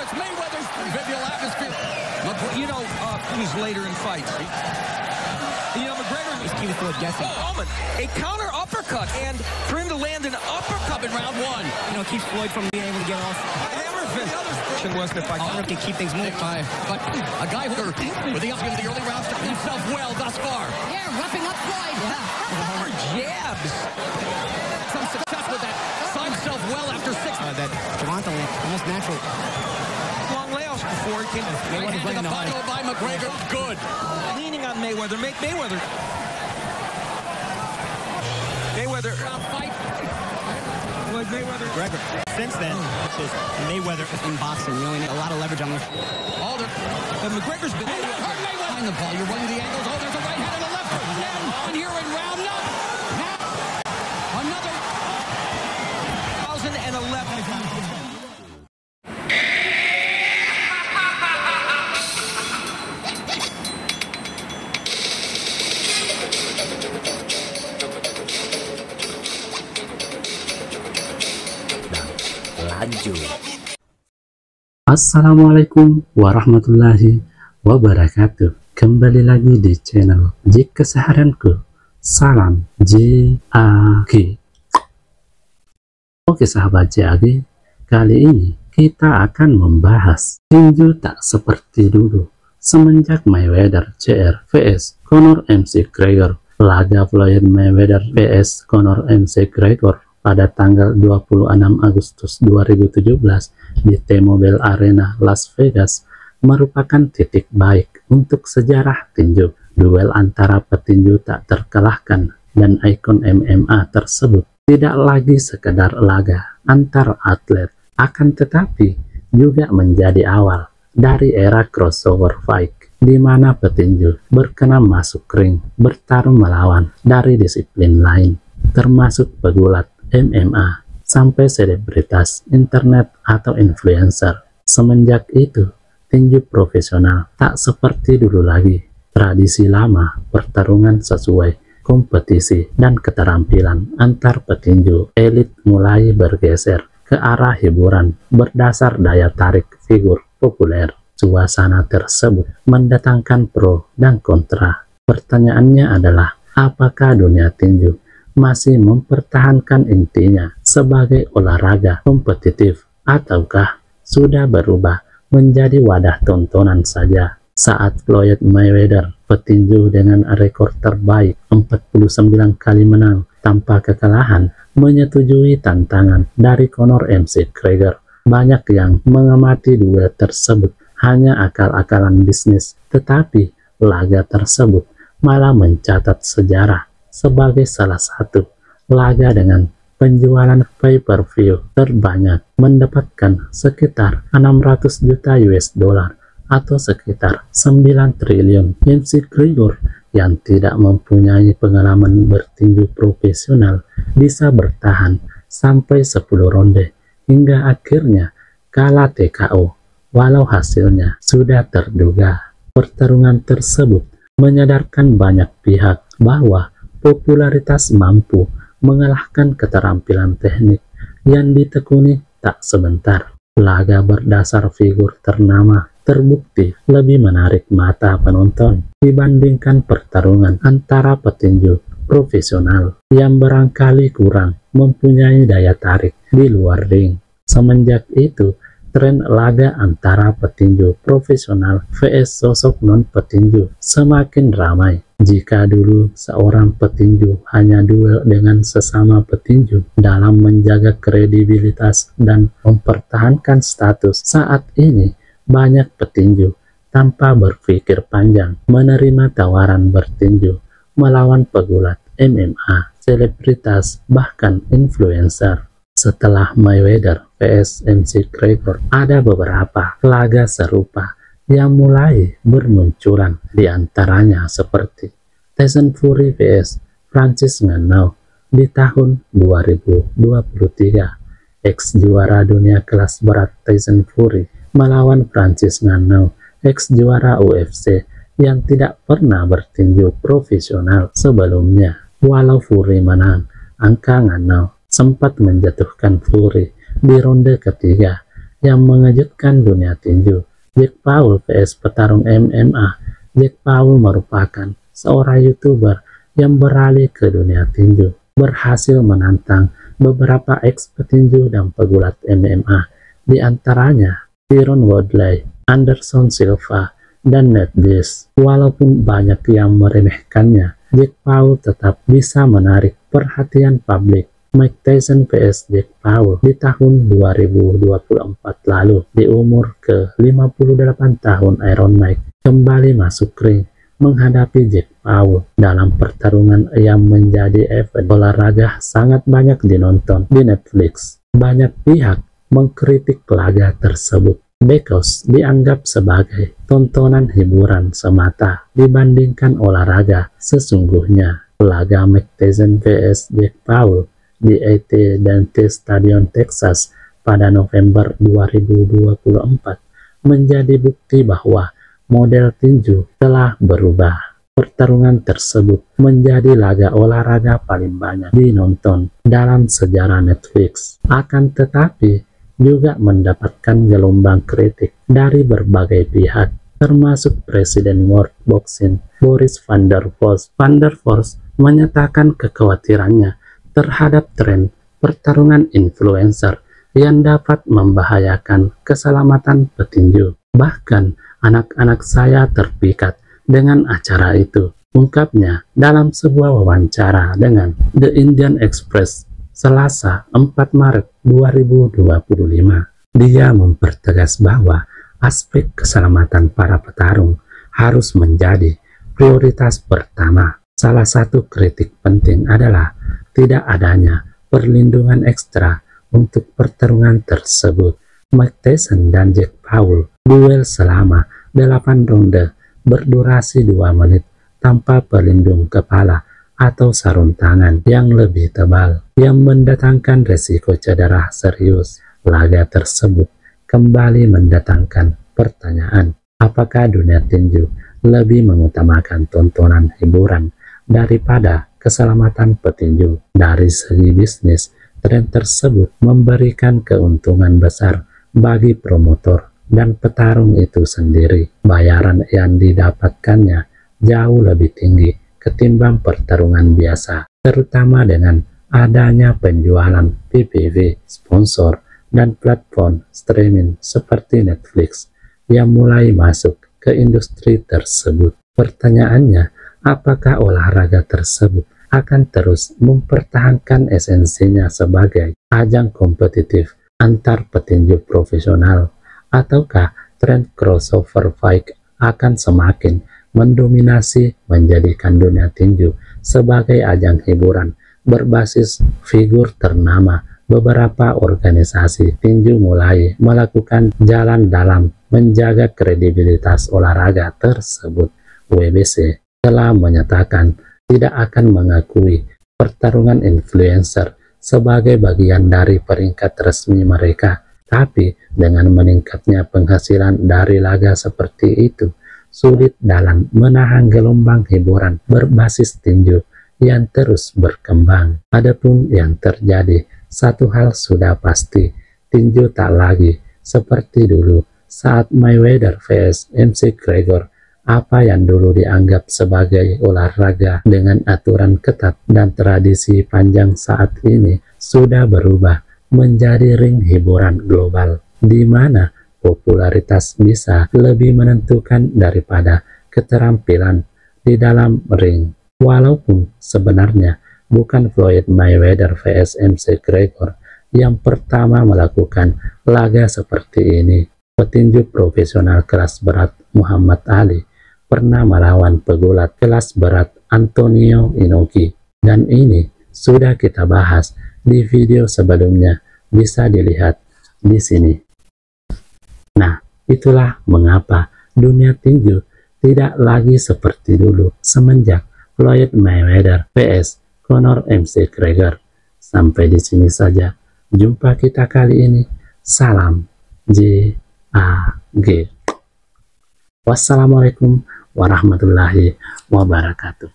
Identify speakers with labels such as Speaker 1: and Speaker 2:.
Speaker 1: it's Mayweather's convivial atmosphere.
Speaker 2: You know, who's later in fights. You know, McGregor is key to guessing. A counter uppercut, and for him to land an uppercut in round one,
Speaker 3: you know, keeps Floyd from being able to get off.
Speaker 2: Hammer fist. Wasn't it?
Speaker 3: I don't know if he can keep things moving.
Speaker 1: But a guy with the early rounds done himself well thus far.
Speaker 4: Yeah, roughing up Floyd.
Speaker 2: More jabs.
Speaker 1: Some success with that. Saw himself well after 6.
Speaker 3: That Toronto almost natural.
Speaker 2: Long layoffs before he came to
Speaker 1: Right into the bundle by McGregor. Good.
Speaker 2: Leaning on Mayweather. Make Mayweather.
Speaker 1: Fight.
Speaker 2: Floyd Mayweather.
Speaker 3: McGregor. Since then, Mayweather in boxing, you know, a lot of leverage on this.
Speaker 1: Alder.
Speaker 2: McGregor's been
Speaker 1: Behind the ball. You're running the angles. Oh, there's a right hand and a left. And here in round none. Another
Speaker 2: 2011.
Speaker 5: Assalamualaikum warahmatullahi wabarakatuh. Kembali lagi di channel Jik Keseharianku. Salam JAG. Oke sahabat JAG, kali ini kita akan membahas tinju tak seperti dulu semenjak Mayweather Jr. vs Conor McGregor. Laga Floyd Mayweather vs Conor McGregor pada tanggal 26 Agustus 2017 di T-Mobile Arena Las Vegas merupakan titik baik untuk sejarah tinju. Duel antara petinju tak terkalahkan dan ikon MMA tersebut tidak lagi sekedar laga antar atlet, akan tetapi juga menjadi awal dari era crossover fight, di mana petinju berkenan masuk ring bertarung melawan dari disiplin lain, termasuk pegulat MMA sampai selebritas internet atau influencer. Semenjak itu, tinju profesional tak seperti dulu lagi. Tradisi lama pertarungan sesuai kompetisi dan keterampilan antar petinju elit mulai bergeser ke arah hiburan berdasar daya tarik figur populer. Suasana tersebut mendatangkan pro dan kontra. Pertanyaannya adalah, apakah dunia tinju masih mempertahankan intinya sebagai olahraga kompetitif ataukah sudah berubah menjadi wadah tontonan saja? Saat Floyd Mayweather, petinju dengan rekor terbaik 49 kali menang tanpa kekalahan, menyetujui tantangan dari Conor McGregor, banyak yang mengamati duel tersebut hanya akal-akalan bisnis, tetapi laga tersebut malah mencatat sejarah sebagai salah satu laga dengan penjualan pay-per-view terbanyak, mendapatkan sekitar 600 juta US dollar atau sekitar 9 triliun. McGregor yang tidak mempunyai pengalaman bertinju profesional bisa bertahan sampai 10 ronde hingga akhirnya kalah TKO, walau hasilnya sudah terduga. Pertarungan tersebut menyadarkan banyak pihak bahwa popularitas mampu mengalahkan keterampilan teknik yang ditekuni tak sebentar. Laga berdasar figur ternama terbukti lebih menarik mata penonton dibandingkan pertarungan antara petinju profesional yang barangkali kurang mempunyai daya tarik di luar ring. Semenjak itu, tren laga antara petinju profesional vs sosok non-petinju semakin ramai. Jika dulu seorang petinju hanya duel dengan sesama petinju dalam menjaga kredibilitas dan mempertahankan status, saat ini banyak petinju tanpa berpikir panjang menerima tawaran bertinju melawan pegulat MMA, selebritas, bahkan influencer. Setelah Mayweather vs McGregor, ada beberapa laga serupa yang mulai bermunculan, di antaranya seperti Tyson Fury vs Francis Ngannou di tahun 2023. Ex juara dunia kelas berat Tyson Fury melawan Francis Ngannou, ex juara UFC yang tidak pernah bertinju profesional sebelumnya. Walau Fury menang, angka Ngannou sempat menjatuhkan Fury di ronde ketiga. yang mengejutkan dunia tinju. Jake Paul vs petarung MMA. Jake Paul merupakan seorang YouTuber yang beralih ke dunia tinju, berhasil menantang beberapa ex-petinju dan pegulat MMA, di antaranya Tyron Woodley, Anderson Silva, dan Nate Diaz. Walaupun banyak yang meremehkannya, Jake Paul tetap bisa menarik perhatian publik. Mike Tyson vs Jake Paul di tahun 2024 lalu, di umur ke-58 tahun, Iron Mike kembali masuk ring menghadapi Jake Paul dalam pertarungan yang menjadi event olahraga sangat banyak dinonton di Netflix. Banyak pihak mengkritik laga tersebut because dianggap sebagai tontonan hiburan semata dibandingkan olahraga sesungguhnya. Laga Mike Tyson vs Jake Paul di AT&T Stadion Texas pada November 2024 menjadi bukti bahwa model tinju telah berubah. Pertarungan tersebut menjadi laga olahraga paling banyak dinonton dalam sejarah Netflix. Akan tetapi juga mendapatkan gelombang kritik dari berbagai pihak, termasuk Presiden World Boxing Boris van der Vos. Van der Vos menyatakan kekhawatirannya terhadap tren pertarungan influencer yang dapat membahayakan keselamatan petinju. Bahkan anak-anak saya terpikat dengan acara itu, ungkapnya dalam sebuah wawancara dengan The Indian Express Selasa 4 Maret 2025. Dia mempertegas bahwa aspek keselamatan para petarung harus menjadi prioritas pertama. Salah satu kritik penting adalah tidak adanya perlindungan ekstra untuk pertarungan tersebut. Mike Tyson dan Jake Paul duel selama 8 ronde berdurasi 2 menit tanpa pelindung kepala atau sarung tangan yang lebih tebal, yang mendatangkan resiko cedera serius. Laga tersebut kembali mendatangkan pertanyaan, apakah dunia tinju lebih mengutamakan tontonan hiburan daripada keselamatan petinju? Dari segi bisnis, tren tersebut memberikan keuntungan besar bagi promotor dan petarung itu sendiri. Bayaran yang didapatkannya jauh lebih tinggi ketimbang pertarungan biasa, terutama dengan adanya penjualan PPV, sponsor, dan platform streaming seperti Netflix yang mulai masuk ke industri tersebut. Pertanyaannya, apakah olahraga tersebut akan terus mempertahankan esensinya sebagai ajang kompetitif antar petinju profesional, ataukah tren crossover fight akan semakin mendominasi menjadikan dunia tinju sebagai ajang hiburan berbasis figur ternama? Beberapa organisasi tinju mulai melakukan jalan dalam menjaga kredibilitas olahraga tersebut. WBC telah menyatakan tidak akan mengakui pertarungan influencer sebagai bagian dari peringkat resmi mereka, tapi dengan meningkatnya penghasilan dari laga seperti itu, sulit dalam menahan gelombang hiburan berbasis tinju yang terus berkembang. Adapun yang terjadi, satu hal sudah pasti, tinju tak lagi seperti dulu saat Mayweather vs MC Gregor. Apa yang dulu dianggap sebagai olahraga dengan aturan ketat dan tradisi panjang saat ini sudah berubah menjadi ring hiburan global, di mana popularitas bisa lebih menentukan daripada keterampilan di dalam ring. Walaupun sebenarnya bukan Floyd Mayweather vs MC Gregor yang pertama melakukan laga seperti ini. Petinju profesional kelas berat Muhammad Ali pernah melawan pegulat kelas berat Antonio Inoki, dan ini sudah kita bahas di video sebelumnya, bisa dilihat di sini. Nah, itulah mengapa dunia tinju tidak lagi seperti dulu semenjak Floyd Mayweather vs Conor MC Gregor. Sampai di sini saja jumpa kita kali ini. Salam JAG. Wassalamualaikum warahmatullahi wabarakatuh.